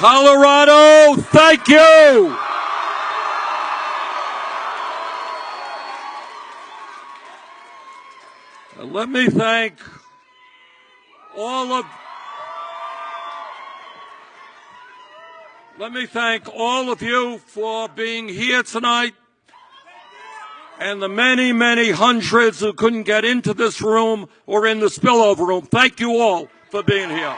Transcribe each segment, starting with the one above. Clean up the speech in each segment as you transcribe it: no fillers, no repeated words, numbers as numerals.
Colorado, thank you. Let me thank all of you for being here tonight, and the many, many hundreds who couldn't get into this room or in the spillover room. Thank you all for being here.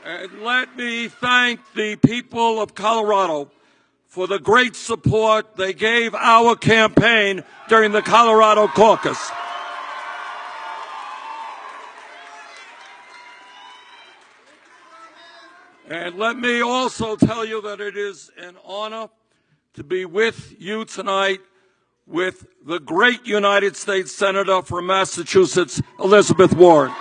And let me thank the people of Colorado for the great support they gave our campaign during the Colorado caucus. And let me also tell you that it is an honor to be with you tonight with the great United States Senator from Massachusetts, Elizabeth Warren.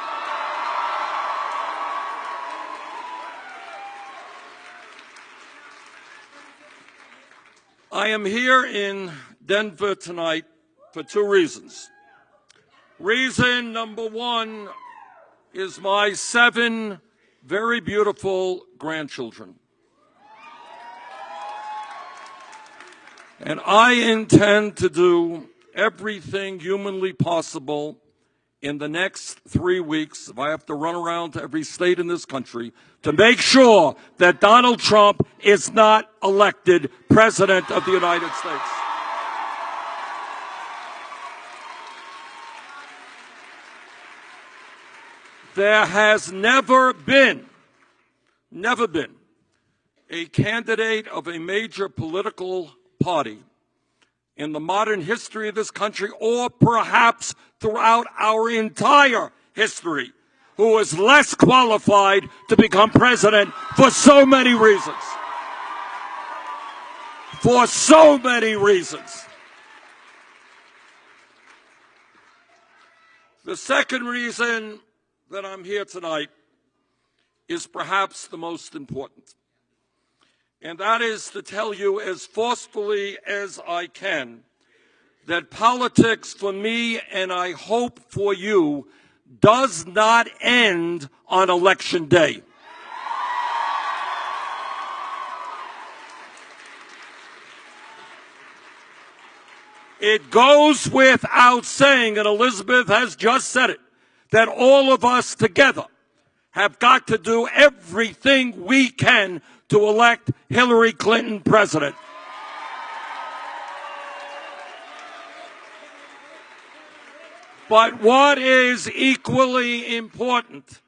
I am here in Denver tonight for two reasons. Reason number one is my 7 very beautiful grandchildren. And I intend to do everything humanly possible in the next 3 weeks, if I have to run around to every state in this country, to make sure that Donald Trump is not elected President of the United States. There has never been a candidate of a major political party in the modern history of this country, or perhaps throughout our entire history, who was less qualified to become president for so many reasons. For so many reasons. The second reason that I'm here tonight is perhaps the most important. And that is to tell you as forcefully as I can that politics for me, and I hope for you, does not end on Election Day. It goes without saying, and Elizabeth has just said it, that all of us together have got to do everything we can to elect Hillary Clinton president. But what is equally important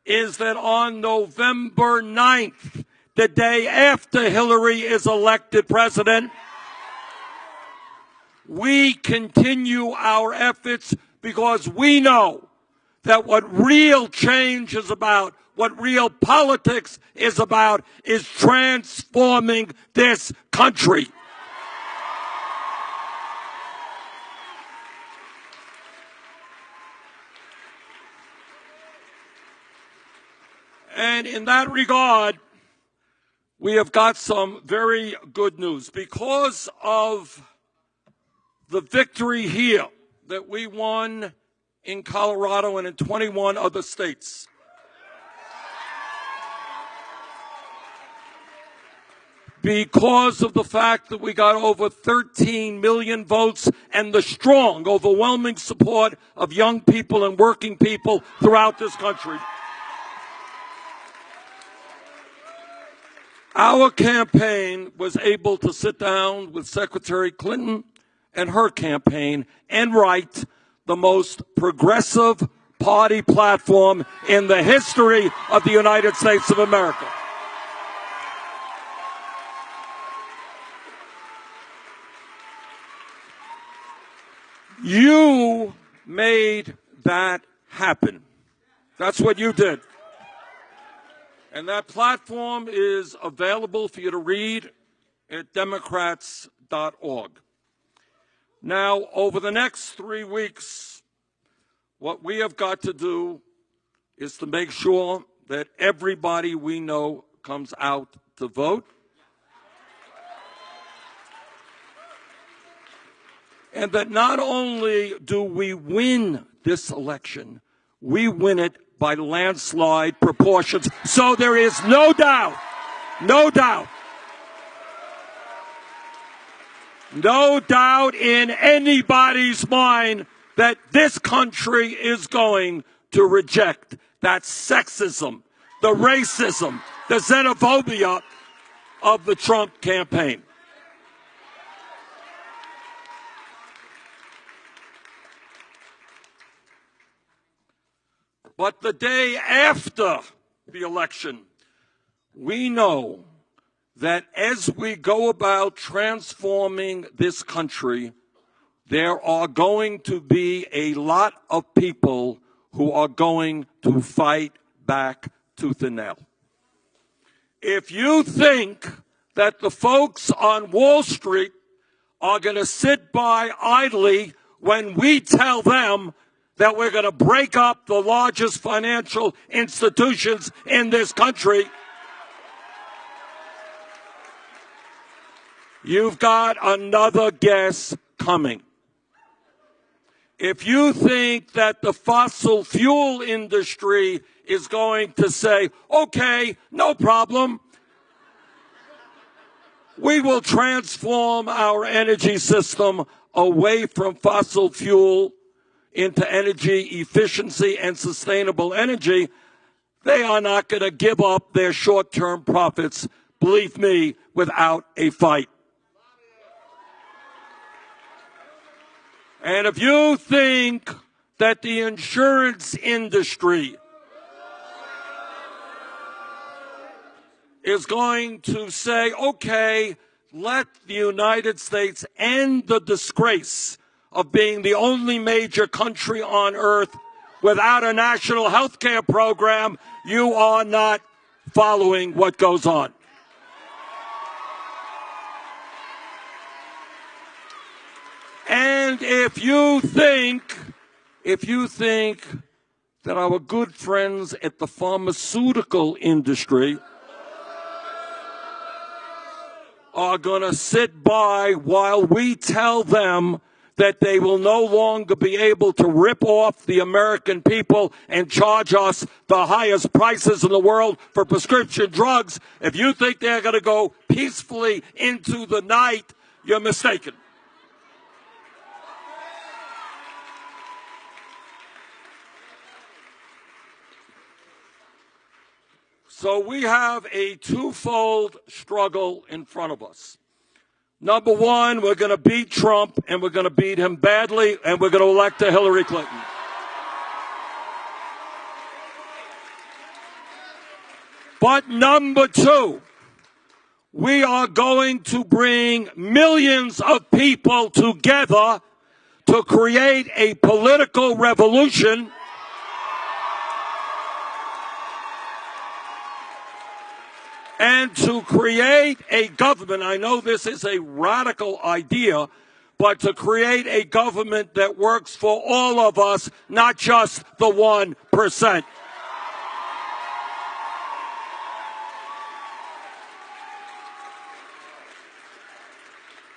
is that on November 9th, the day after Hillary is elected president, we continue our efforts, because we know that what real change is about, what real politics is about, is transforming this country. And in that regard, we have got some very good news. Because of the victory here that we won in Colorado and in 21 other states, because of the fact that we got over 13 million votes and the strong, overwhelming support of young people and working people throughout this country, our campaign was able to sit down with Secretary Clinton and her campaign and write the most progressive party platform in the history of the United States of America. You made that happen. That's what you did. And that platform is available for you to read at Democrats.org. Now, over the next 3 weeks, what we have got to do is to make sure that everybody we know comes out to vote. And that not only do we win this election, we win it by landslide proportions. So there is no doubt in anybody's mind that this country is going to reject that sexism, the racism, the xenophobia of the Trump campaign. But the day after the election, we know that as we go about transforming this country, there are going to be a lot of people who are going to fight back tooth and nail. If you think that the folks on Wall Street are going to sit by idly when we tell them that we're going to break up the largest financial institutions in this country, you've got another guess coming. If you think that the fossil fuel industry is going to say, okay, no problem, we will transform our energy system away from fossil fuel into energy efficiency and sustainable energy, they are not going to give up their short-term profits, believe me, without a fight. And if you think that the insurance industry is going to say, okay, let the United States end the disgrace of being the only major country on earth without a national health care program, you are not following what goes on. And if you think that our good friends at the pharmaceutical industry are going to sit by while we tell them that they will no longer be able to rip off the American people and charge us the highest prices in the world for prescription drugs, if you think they're going to go peacefully into the night, you're mistaken. So we have a twofold struggle in front of us. Number one, we're going to beat Trump, and we're going to beat him badly, and we're going to elect a Hillary Clinton. But number two, we are going to bring millions of people together to create a political revolution and to create a government. I know this is a radical idea, but to create a government that works for all of us, not just the 1%.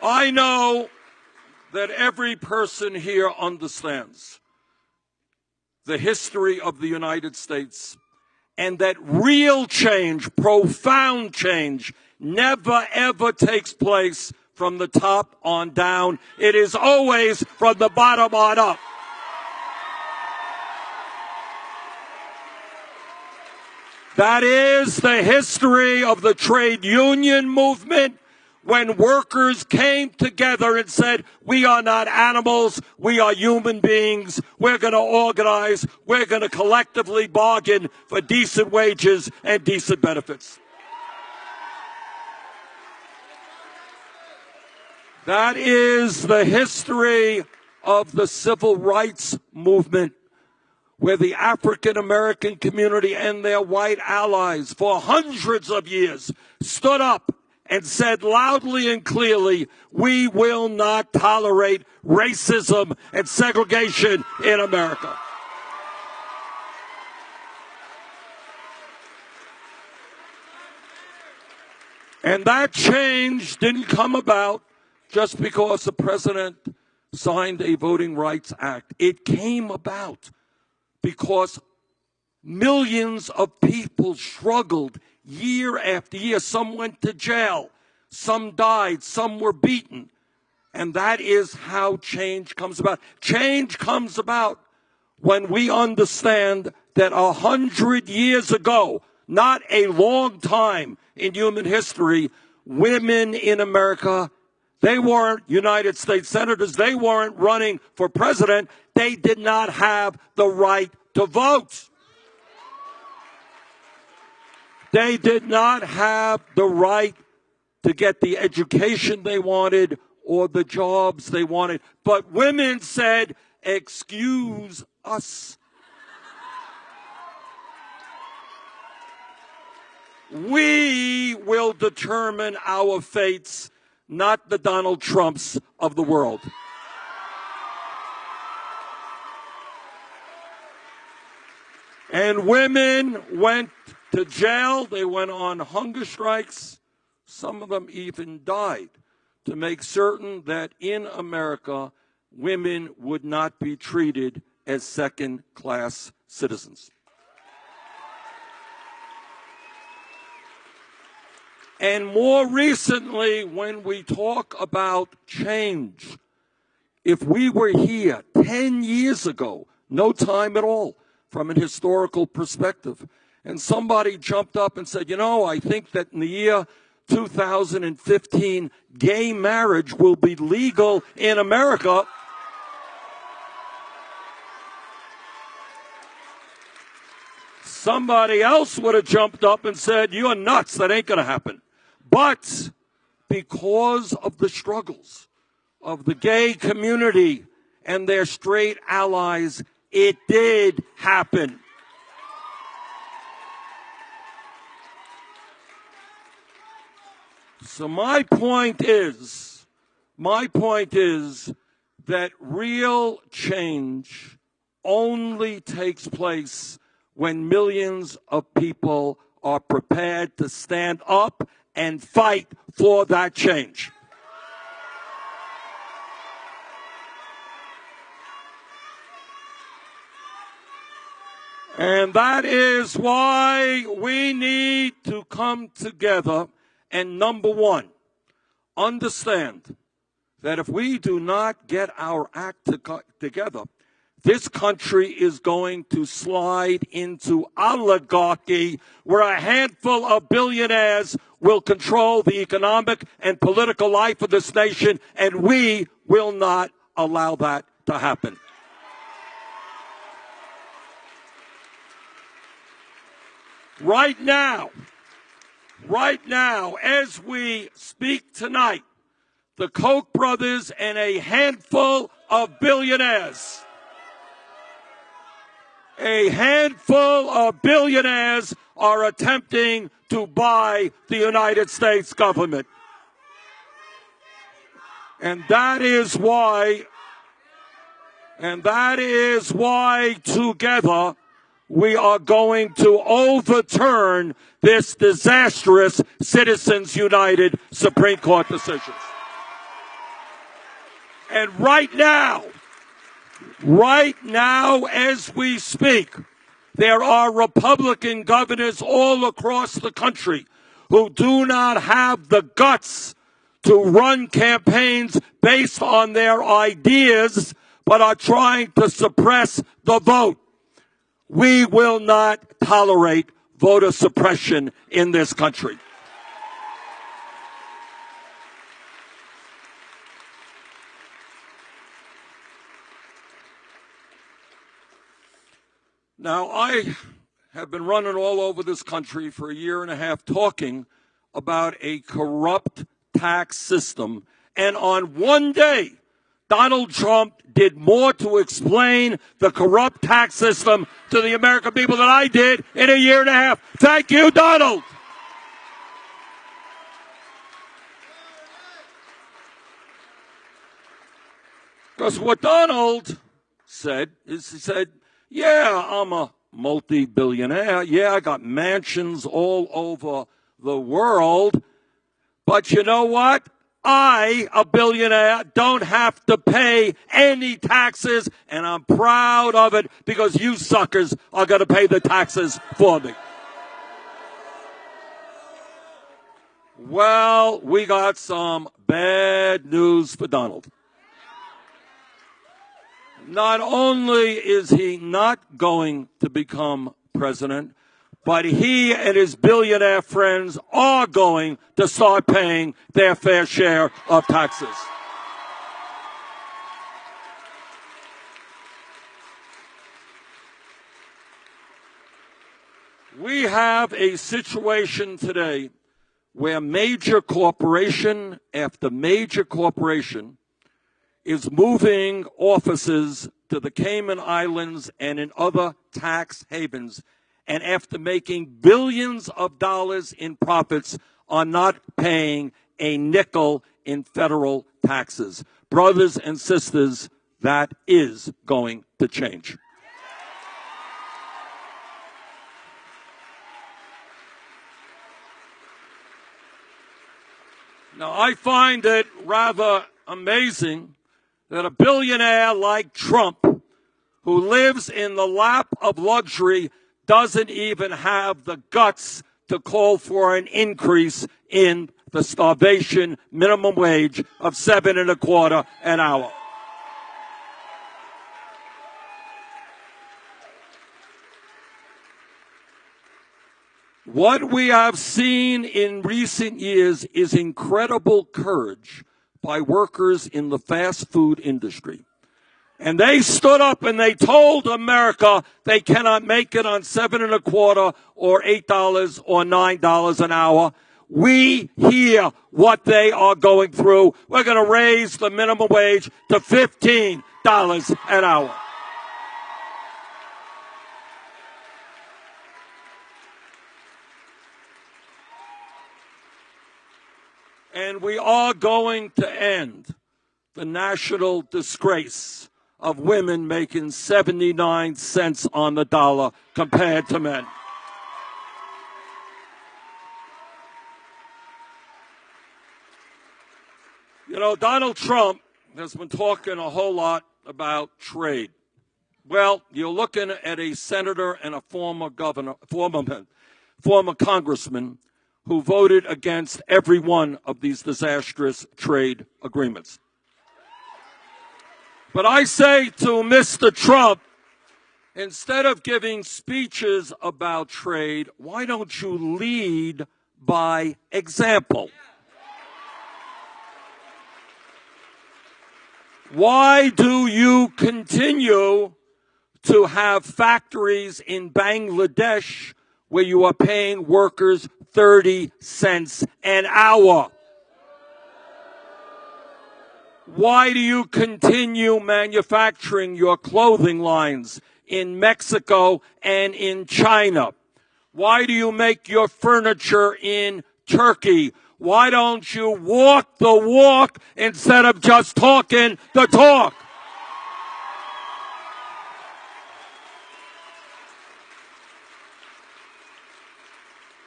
I know that every person here understands the history of the United States, and that real change, profound change, never ever takes place from the top on down. It is always from the bottom on up. That is the history of the trade union movement, when workers came together and said, we are not animals, we are human beings, we're going to organize, we're going to collectively bargain for decent wages and decent benefits. That is the history of the civil rights movement, where the African American community and their white allies for hundreds of years stood up and said loudly and clearly, we will not tolerate racism and segregation in America. And that change didn't come about just because the president signed a Voting Rights Act. It came about because Millions of people struggled year after year. Some went to jail. Some died. Some were beaten. And that is how change comes about. Change comes about when we understand that 100 years ago, not a long time in human history, women in America, they weren't United States senators. They weren't running for president. They did not have the right to vote. They did not have the right to get the education they wanted or the jobs they wanted. But women said, excuse us. We will determine our fates, not the Donald Trumps of the world. And women went to jail. They went on hunger strikes. Some of them even died to make certain that in America, women would not be treated as second-class citizens. And more recently, when we talk about change, if we were here 10 years ago, no time at all from an historical perspective, and somebody jumped up and said, you know, I think that in the year 2015, gay marriage will be legal in America. Somebody else would have jumped up and said, you're nuts, that ain't going to happen. But because of the struggles of the gay community and their straight allies, it did happen. So my point is that real change only takes place when millions of people are prepared to stand up and fight for that change. And that is why we need to come together and, number one, understand that if we do not get our act together, this country is going to slide into oligarchy, where a handful of billionaires will control the economic and political life of this nation, and we will not allow that to happen. Right now, as we speak tonight, the Koch brothers and a handful of billionaires, are attempting to buy the United States government. And that is why together we are going to overturn this disastrous Citizens United Supreme Court decision. And right now, as we speak, there are Republican governors all across the country who do not have the guts to run campaigns based on their ideas, but are trying to suppress the vote. We will not tolerate voter suppression in this country. Now, I have been running all over this country for a year and a half talking about a corrupt tax system. And on one day, Donald Trump did more to explain the corrupt tax system to the American people than I did in a year and a half. Thank you, Donald. Because what Donald said is, he said, yeah, I'm a multi-billionaire. Yeah, I got mansions all over the world. But you know what? I, a billionaire, don't have to pay any taxes, and I'm proud of it because you suckers are going to pay the taxes for me. Well, we got some bad news for Donald. Not only is he not going to become president, but he and his billionaire friends are going to start paying their fair share of taxes. We have a situation today where major corporation after major corporation is moving offices to the Cayman Islands and in other tax havens, and after making billions of dollars in profits, are not paying a nickel in federal taxes. Brothers and sisters, that is going to change. Now, I find it rather amazing that a billionaire like Trump, who lives in the lap of luxury, doesn't even have the guts to call for an increase in the starvation minimum wage of $7.25 an hour. What we have seen in recent years is incredible courage by workers in the fast food industry. And they stood up and they told America they cannot make it on $7.25 or $8 or $9 an hour. We hear what they are going through. We're going to raise the minimum wage to $15 an hour. And we are going to end the national disgrace of women making 79 cents on the dollar compared to men. You know, Donald Trump has been talking a whole lot about trade. Well, you're looking at a senator and a former congressman who voted against every one of these disastrous trade agreements. But I say to Mr. Trump, instead of giving speeches about trade, why don't you lead by example? Why do you continue to have factories in Bangladesh where you are paying workers 30 cents an hour? Why do you continue manufacturing your clothing lines in Mexico and in China? Why do you make your furniture in Turkey? Why don't you walk the walk instead of just talking the talk?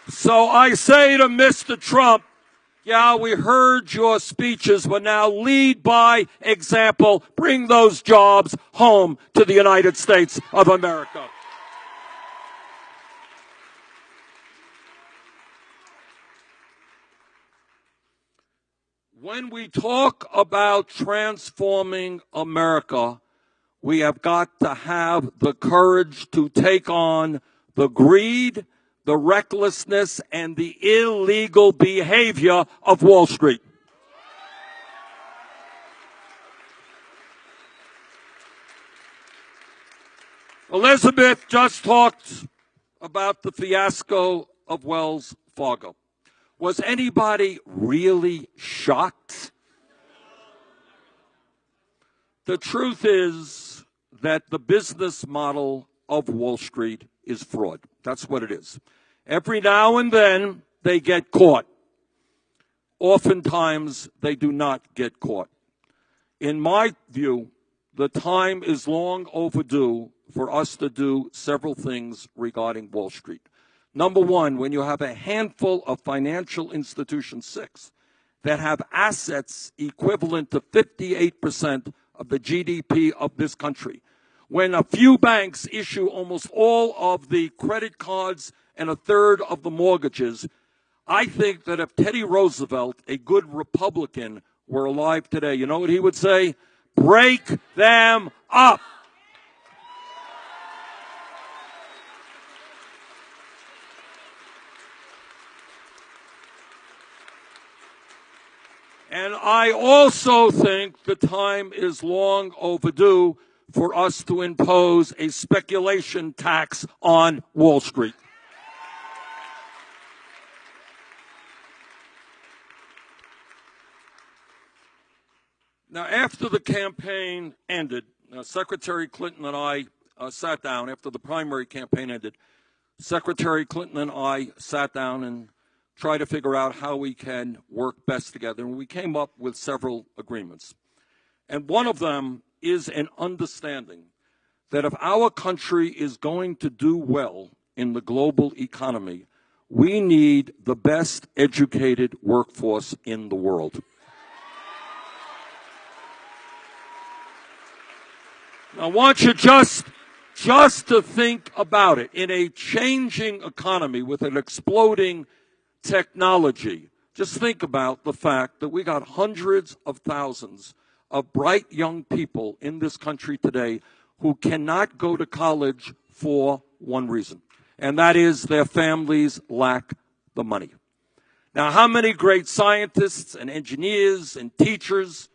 So I say to Mr. Trump, yeah, we heard your speeches, but now lead by example. Bring those jobs home to the United States of America. When we talk about transforming America, we have got to have the courage to take on the greed, the recklessness, and the illegal behavior of Wall Street. Elizabeth just talked about the fiasco of Wells Fargo. Was anybody really shocked? The truth is that the business model of Wall Street is fraud. That's what it is. Every now and then they get caught. Oftentimes they do not get caught. In my view, the time is long overdue for us to do several things regarding Wall Street. Number one, when you have a handful of financial institutions, 6, that have assets equivalent to 58% of the GDP of this country. When a few banks issue almost all of the credit cards and a third of the mortgages, I think that if Teddy Roosevelt, a good Republican, were alive today, you know what he would say? Break them up. And I also think the time is long overdue for us to impose a speculation tax on Wall Street. Now, after the campaign ended, Secretary Clinton and I sat down. After the primary campaign ended, Secretary Clinton and I sat down and tried to figure out how we can work best together. And we came up with several agreements. And one of them is an understanding that if our country is going to do well in the global economy, we need the best educated workforce in the world. I want you just to think about it. In a changing economy with an exploding technology, just think about the fact that we got hundreds of thousands of bright young people in this country today who cannot go to college for one reason, and that is their families lack the money. Now, how many great scientists and engineers and teachers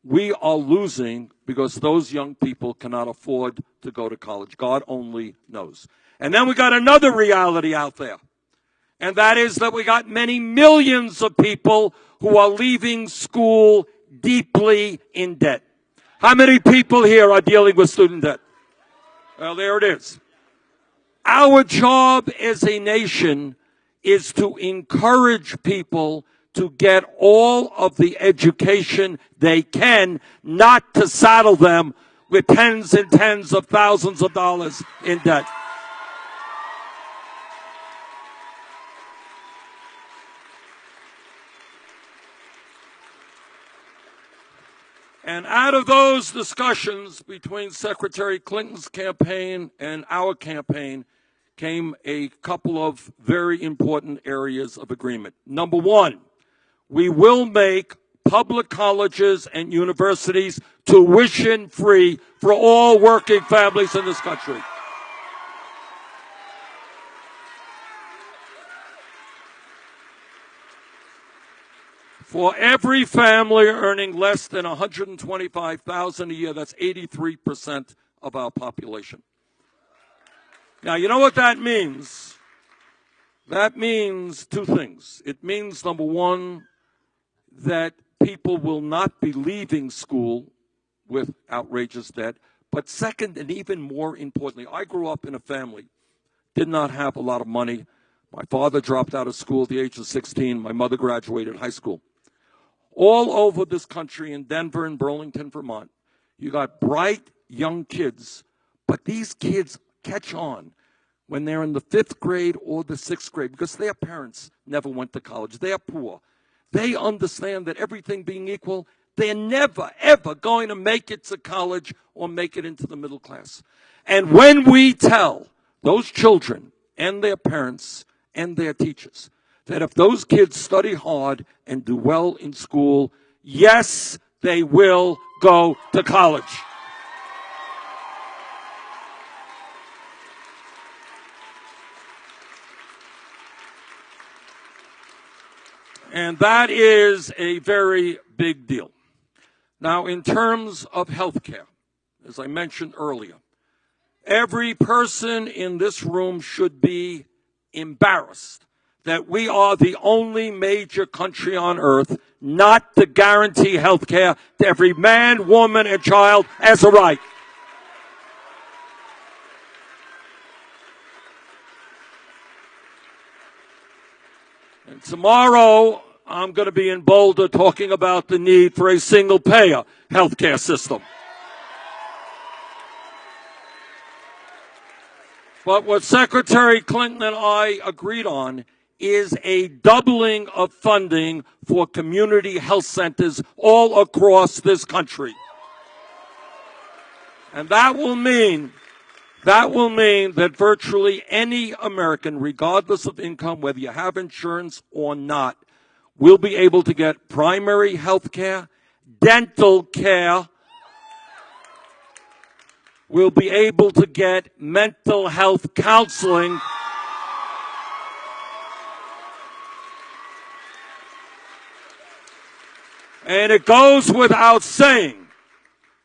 we are losing because those young people cannot afford to go to college? God only knows. And then we got another reality out there, and that is that we got many millions of people who are leaving school deeply in debt. How many people here are dealing with student debt? Well, there it is. Our job as a nation is to encourage people to get all of the education they can, not to saddle them with tens and tens of thousands of dollars in debt. And out of those discussions between Secretary Clinton's campaign and our campaign came a couple of very important areas of agreement. Number one, we will make public colleges and universities tuition-free for all working families in this country. For every family earning less than $125,000 a year, that's 83% of our population. Now, you know what that means? That means two things. It means, number one, that people will not be leaving school with outrageous debt. But second, and even more importantly, I grew up in a family, did not have a lot of money. My father dropped out of school at the age of 16. My mother graduated high school. All over this country, in Denver and Burlington, Vermont, you got bright young kids, but these kids catch on when they're in the 5th grade or the 6th grade because their parents never went to college. They're poor. They understand that everything being equal, they're never, ever going to make it to college or make it into the middle class. And when we tell those children and their parents and their teachers that if those kids study hard and do well in school, yes, they will go to college. And that is a very big deal. Now, in terms of health care, as I mentioned earlier, every person in this room should be embarrassed that we are the only major country on earth not to guarantee health care to every man, woman, and child as a right. And tomorrow, I'm going to be in Boulder talking about the need for a single-payer health care system. But what Secretary Clinton and I agreed on is a doubling of funding for community health centers all across this country. And that will mean that virtually any American, regardless of income, whether you have insurance or not, will be able to get primary health care, dental care, will be able to get mental health counseling, and it goes without saying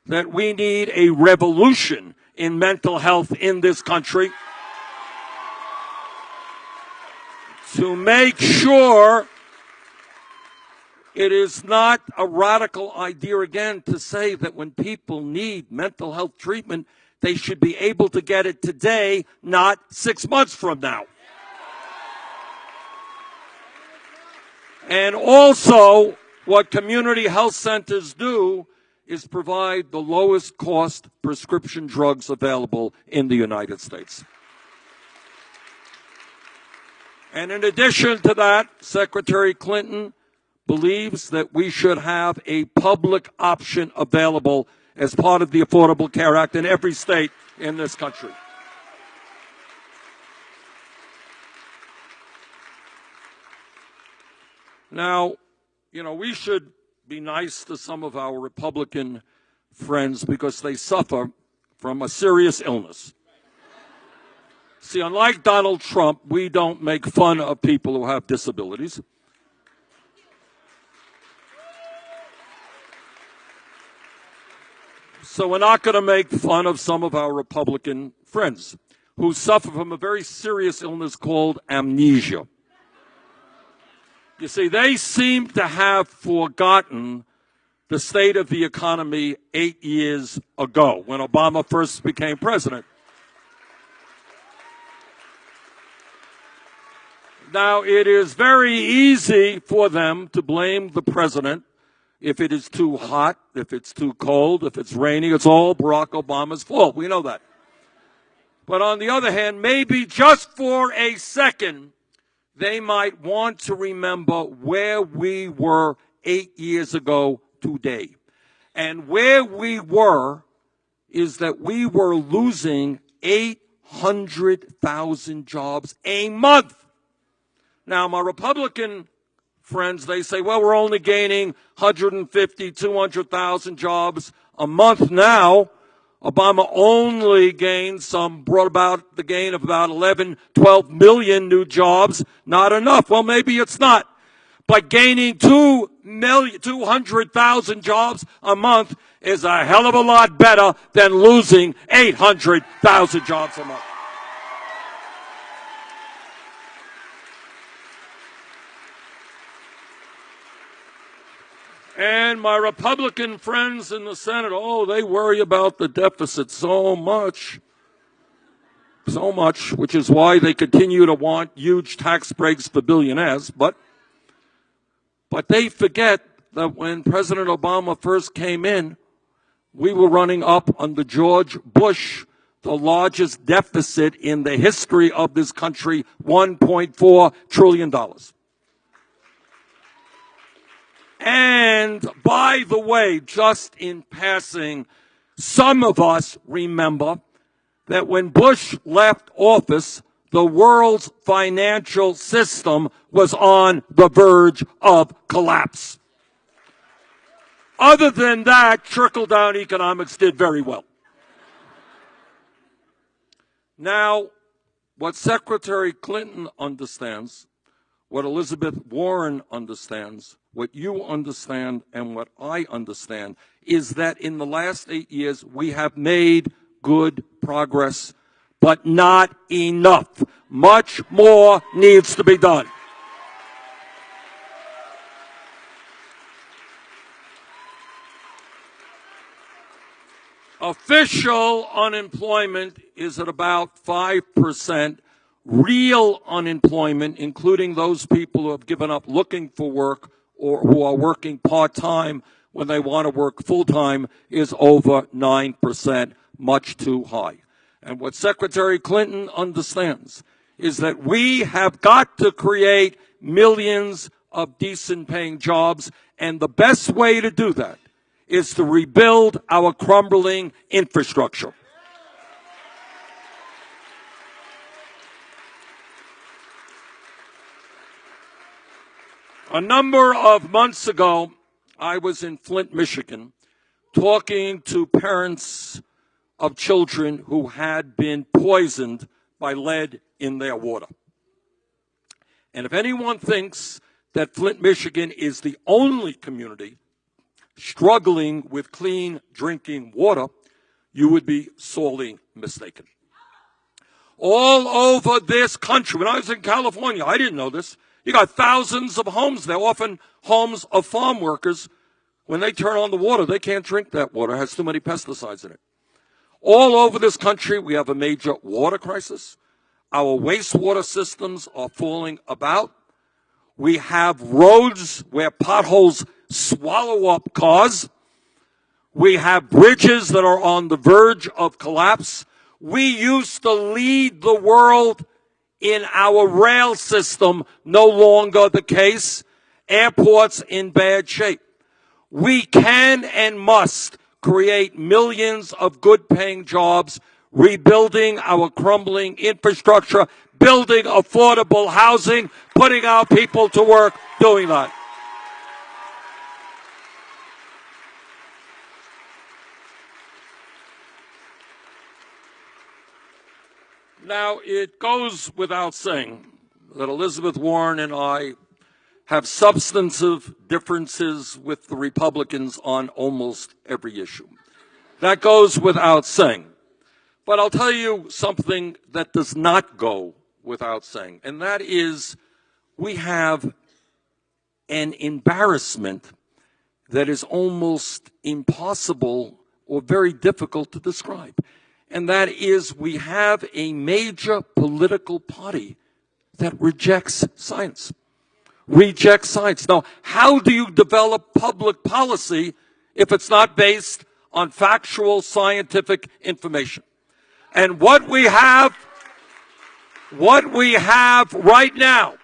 that we need a revolution in mental health in this country to make sure it is not a radical idea again to say that when people need mental health treatment, they should be able to get it today, not 6 months from now. And also, what community health centers do is provide the lowest cost prescription drugs available in the United States. And in addition to that, Secretary Clinton believes that we should have a public option available as part of the Affordable Care Act in every state in this country. Now, we should be nice to some of our Republican friends because they suffer from a serious illness. See, unlike Donald Trump, we don't make fun of people who have disabilities. So we're not going to make fun of some of our Republican friends who suffer from a very serious illness called amnesia. You see, they seem to have forgotten the state of the economy 8 years ago when Obama first became president. Now, it is very easy for them to blame the president if it is too hot, if it's too cold, if it's raining. It's all Barack Obama's fault. We know that. But on the other hand, maybe just for a second, they might want to remember where we were 8 years ago today. And where we were is that we were losing 800,000 jobs a month. Now, my Republican friends, they say, well, we're only gaining 150, 200,000 jobs a month now. Obama only brought about the gain of about 11, 12 million new jobs. Not enough. Well, maybe it's not. But gaining 200,000 jobs a month is a hell of a lot better than losing 800,000 jobs a month. And my Republican friends in the Senate, they worry about the deficit so much, which is why they continue to want huge tax breaks for billionaires. But they forget that when President Obama first came in, we were running up under George Bush the largest deficit in the history of this country, $1.4 trillion. And by the way, just in passing, some of us remember that when Bush left office, the world's financial system was on the verge of collapse. Other than that, trickle-down economics did very well. Now, what Secretary Clinton understands, what Elizabeth Warren understands, what you understand and what I understand is that in the last 8 years we have made good progress, but not enough. Much more needs to be done. Official unemployment is at about 5%. Real unemployment, including those people who have given up looking for work or who are working part-time when they want to work full-time, is over 9%, much too high. And what Secretary Clinton understands is that we have got to create millions of decent paying jobs, and the best way to do that is to rebuild our crumbling infrastructure. A number of months ago, I was in Flint, Michigan, talking to parents of children who had been poisoned by lead in their water. And if anyone thinks that Flint, Michigan is the only community struggling with clean drinking water, you would be sorely mistaken. All over this country, when I was in California, I didn't know this, you got thousands of homes there, often homes of farm workers. When they turn on the water, they can't drink that water. It has too many pesticides in it. All over this country, we have a major water crisis. Our wastewater systems are falling about. We have roads where potholes swallow up cars. We have bridges that are on the verge of collapse. We used to lead the world in our rail system, no longer the case. Airports in bad shape. We can and must create millions of good-paying jobs, rebuilding our crumbling infrastructure, building affordable housing, putting our people to work, doing that. Now, it goes without saying that Elizabeth Warren and I have substantive differences with the Republicans on almost every issue. That goes without saying. But I'll tell you something that does not go without saying, and that is we have an embarrassment that is almost impossible or very difficult to describe. And that is we have a major political party that rejects science. Reject science. Now, how do you develop public policy if it's not based on factual scientific information? And what we have right now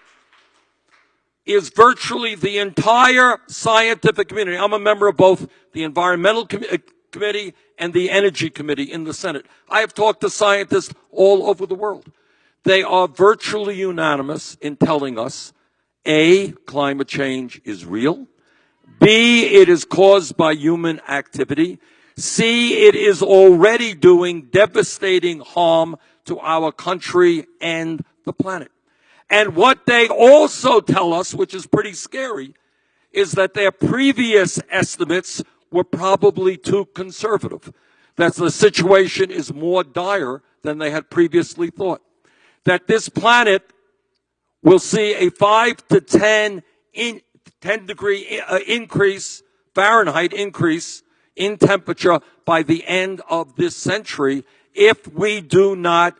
is virtually the entire scientific community. I'm a member of both the Environmental Committee and the Energy Committee in the Senate. I have talked to scientists all over the world. They are virtually unanimous in telling us A, climate change is real. B, it is caused by human activity. C, it is already doing devastating harm to our country and the planet. And what they also tell us, which is pretty scary, is that their previous estimates were probably too conservative, that the situation is more dire than they had previously thought, that this planet will see a 5 to 10 degree increase, Fahrenheit increase in temperature by the end of this century if we do not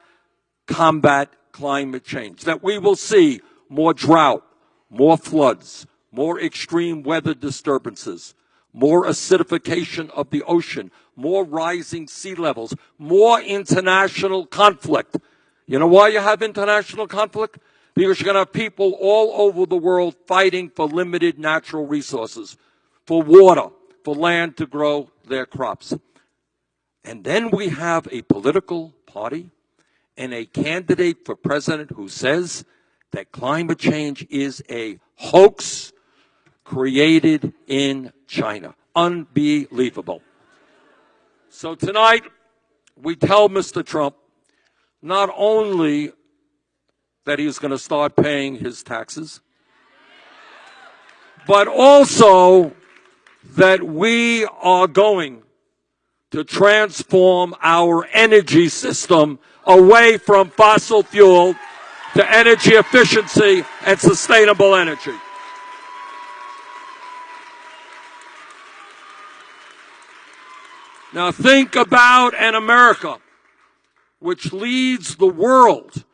combat climate change, that we will see more drought, more floods, more extreme weather disturbances, more acidification of the ocean, more rising sea levels, more international conflict. You know why you have international conflict? Because you're going to have people all over the world fighting for limited natural resources, for water, for land to grow their crops. And then we have a political party and a candidate for president who says that climate change is a hoax created in China. Unbelievable. So tonight, we tell Mr. Trump not only that he's going to start paying his taxes, but also that we are going to transform our energy system away from fossil fuel to energy efficiency and sustainable energy. Now think about an America which leads the world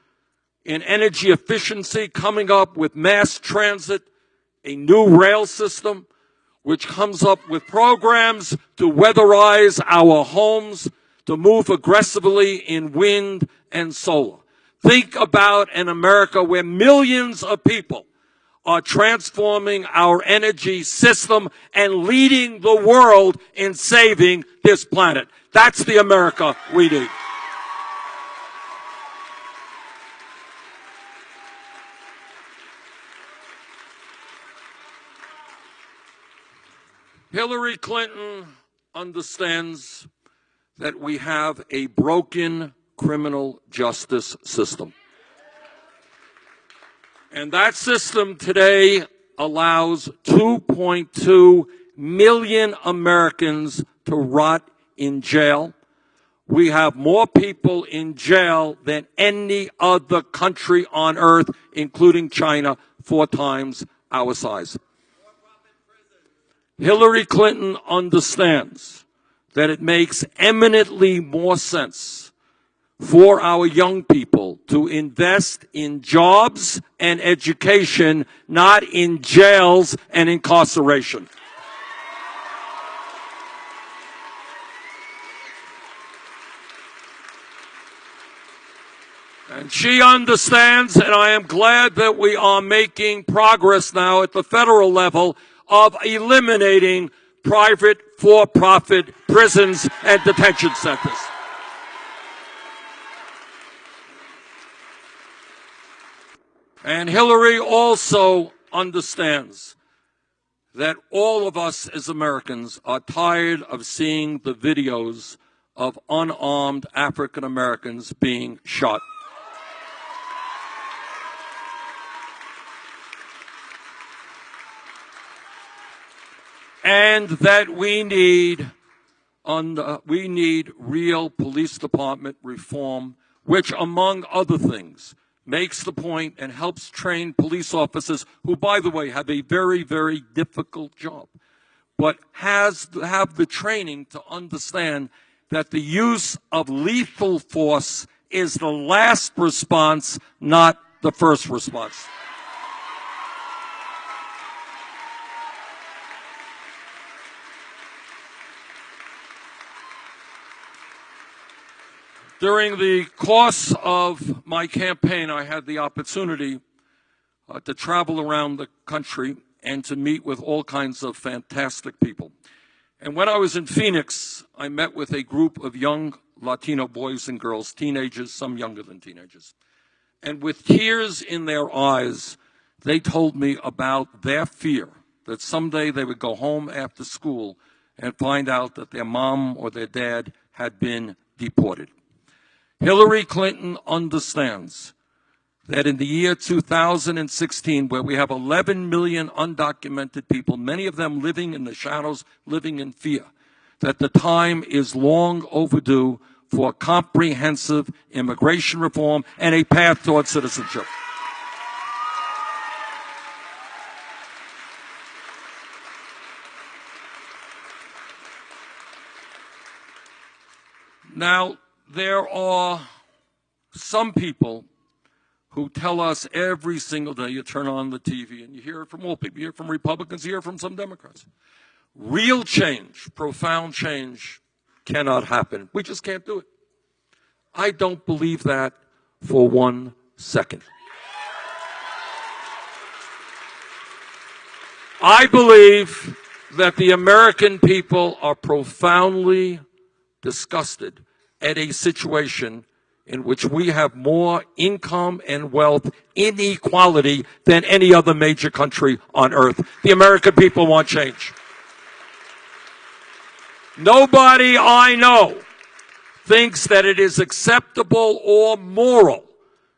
in energy efficiency, coming up with mass transit, a new rail system, which comes up with programs to weatherize our homes, to move aggressively in wind and solar. Think about an America where millions of people are transforming our energy system and leading the world in saving this planet. That's the America we need. Hillary Clinton understands that we have a broken criminal justice system. And that system today allows 2.2 million Americans to rot in jail. We have more people in jail than any other country on earth, including China, 4 times our size. Hillary Clinton understands that it makes eminently more sense for our young people to invest in jobs and education, not in jails and incarceration. And she understands, and I am glad that we are making progress now at the federal level of eliminating private for-profit prisons and detention centers. And Hillary also understands that all of us as Americans are tired of seeing the videos of unarmed African Americans being shot. And that we need real police department reform, which, among other things, makes the point and helps train police officers who, by the way, have a very, very difficult job, but have the training to understand that the use of lethal force is the last response, not the first response. During the course of my campaign, I had the opportunity to travel around the country and to meet with all kinds of fantastic people. And when I was in Phoenix, I met with a group of young Latino boys and girls, teenagers, some younger than teenagers. And with tears in their eyes, they told me about their fear that someday they would go home after school and find out that their mom or their dad had been deported. Hillary Clinton understands that in the year 2016, where we have 11 million undocumented people, many of them living in the shadows, living in fear, that the time is long overdue for comprehensive immigration reform and a path toward citizenship. Now, there are some people who tell us every single day, you turn on the TV and you hear it from all people. You hear it from Republicans, you hear it from some Democrats. Real change, profound change cannot happen. We just can't do it. I don't believe that for 1 second. I believe that the American people are profoundly disgusted at a situation in which we have more income and wealth inequality than any other major country on earth. The American people want change. Nobody I know thinks that it is acceptable or moral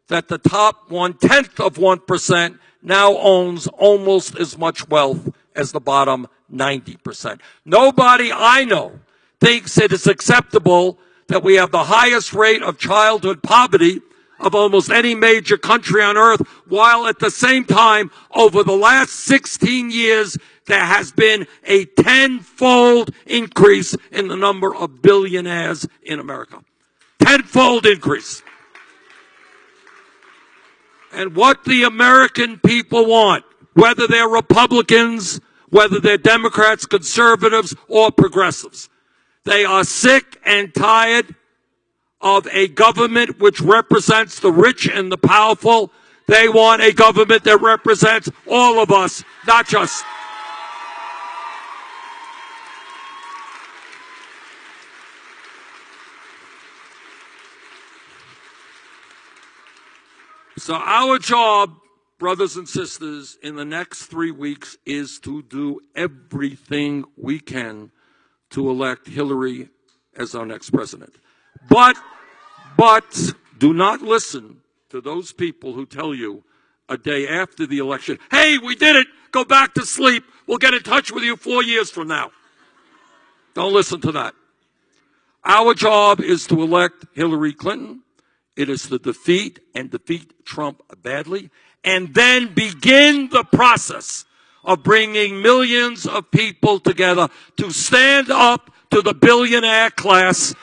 that the top 1/10 of 1% now owns almost as much wealth as the bottom 90%. Nobody I know thinks it is acceptable that we have the highest rate of childhood poverty of almost any major country on earth, while at the same time, over the last 16 years, there has been a 10-fold increase in the number of billionaires in America. 10-fold increase. And what the American people want, whether they're Republicans, whether they're Democrats, conservatives, or progressives, they are sick and tired of a government which represents the rich and the powerful. They want a government that represents all of us, not just. So our job, brothers and sisters, in the next 3 weeks is to do everything we can to elect Hillary as our next president. But do not listen to those people who tell you a day after the election, hey, we did it, go back to sleep, we'll get in touch with you 4 years from now. Don't listen to that. Our job is to elect Hillary Clinton. It is to defeat Trump badly, and then begin the process of bringing millions of people together to stand up to the billionaire class.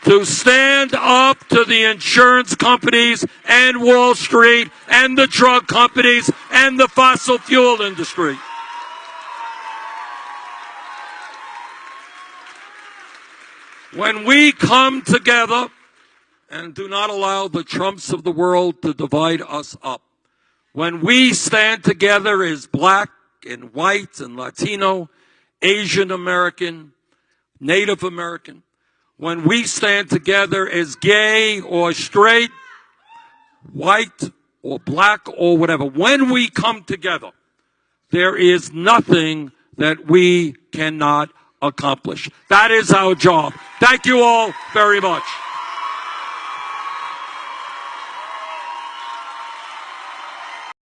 To stand up to the insurance companies and Wall Street and the drug companies and the fossil fuel industry. When we come together and do not allow the Trumps of the world to divide us up, when we stand together as black and white and Latino, Asian American, Native American, when we stand together as gay or straight, white or black or whatever, when we come together, there is nothing that we cannot accomplish. That is our job. Thank you all very much.